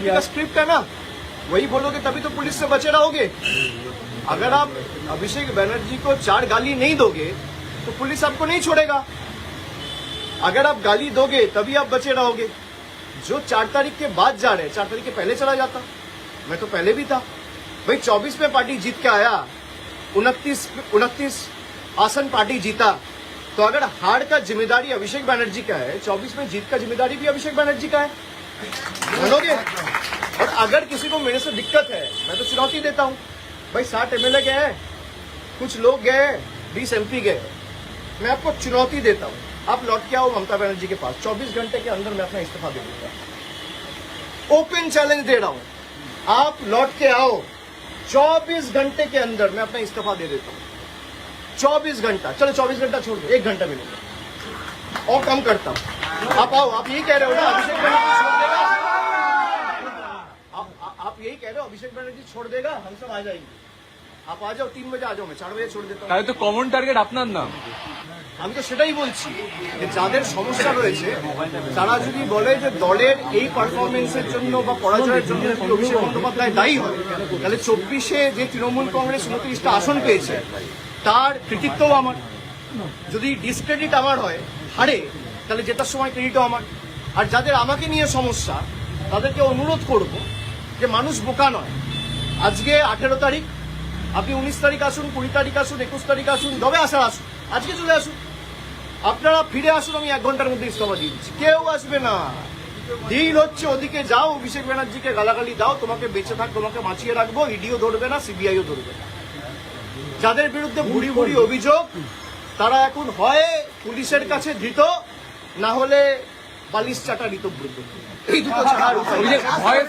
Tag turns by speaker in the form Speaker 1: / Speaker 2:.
Speaker 1: BJP का script है ना, वही बोलोगे तभी तो पुलिस से बचे रहोगे। अगर आप अभिषेक बनर्जी को 4 गाली नहीं दोगे तो पुलिस आपको नहीं छोड़ेगा। अगर आप गाली दोगे तभी आप बचे रहोगे। जो 4 तारीख के बाद जा रहे हैं, 4 तारीख के पहले चला जाता, मैं तो पहले भी था भाई। 24 में पार्टी जीत के आया, 29 आसन पार्टी जीता, तो अगर हार का जिम्मेदारी अभिषेक बनर्जी का है, 24 में जीत का जिम्मेदारी भी अभिषेक बनर्जी का है, बोलोगे। और अगर किसी को मेरे से दिक्कत है, मैं तो चुनौती देता हूं भाई। 60 एमएलए गए, कुछ लोग गए, 20 एमपी गए, मैं आपको चुनौती देता हूं, आप लौट के आओ ममता बनर्जी के पास, 24 घंटे के अंदर मैं अपना इस्तीफा दे दूंगा। ओपन चैलेंज दे रहा हूं, आप लौट के आओ, 24 घंटे के अंदर मैं अपना इस्तीफा दे देता हूं। 24 घंटा, चलो 24 घंटा छोड़ दो, 1 घंटा मिलेगा और कम करता हूं। आप आओ, आप यही कह रहे हो ना अभिषेक बनर्जी छोड़ देगा, आप यही कह रहे हो अभिषेक बनर्जी छोड़ देगा, हम सब आ जाएंगे। आप आ जाओ, 3 बजे आ जाओ, मैं 4 बजे छोड़ देता हूँ।
Speaker 2: তাহলে তো কমন টার্গেট আপনার না।
Speaker 1: আমি তো সেটাই বলছি যে যাদের সমস্যা রয়েছে তারা যদি বলে যে দলের এই পারফরমেন্সের জন্য বা পরাজয়ের জন্য যদি অভিষেক বন্দ্যোপাধ্যায় দায়ী হয়, তাহলে 24-এ যে তৃণমূল কংগ্রেস 29টা আসন পেয়েছে তার কৃতিত্বও আমার। যদি ডিসক্রেডিট আমার হয়, হারে, তাহলে জেতার সময় ক্রেডিটও আমার। আর যাদের আমাকে নিয়ে সমস্যা তাদেরকে অনুরোধ করব যে মানুষ বোকা নয়। আজকে 18 তারিখ, আপনি 19 তারিখ আসুন, 20 তারিখ আসুন, 21 তারিখ আসুন, যবে আসার আসুন, আজকে চলে আসুন। আপনারা ফিরে আসুন, আমি 1 ঘন্টার মধ্যে ইস্তফা দিয়ে দিচ্ছি। কেউ আসবে না। ডিল হচ্ছে ওদিকে যাও, অভিষেক ব্যানার্জিকে গালাগালি দাও, তোমাকে বেঁচে থাক, তোমাকে বাঁচিয়ে রাখবো, ইডিও ধরবে না, সিবিআইও ধরবে না। যাদের বিরুদ্ধে ভুড়ি ভুড়ি অভিযোগ তারা এখন হয় পুলিশের কাছে ধৃত, না হলে বালিশ চাটা ঋতব্রত, এই দুটো ছাড়ার উপায় নেই।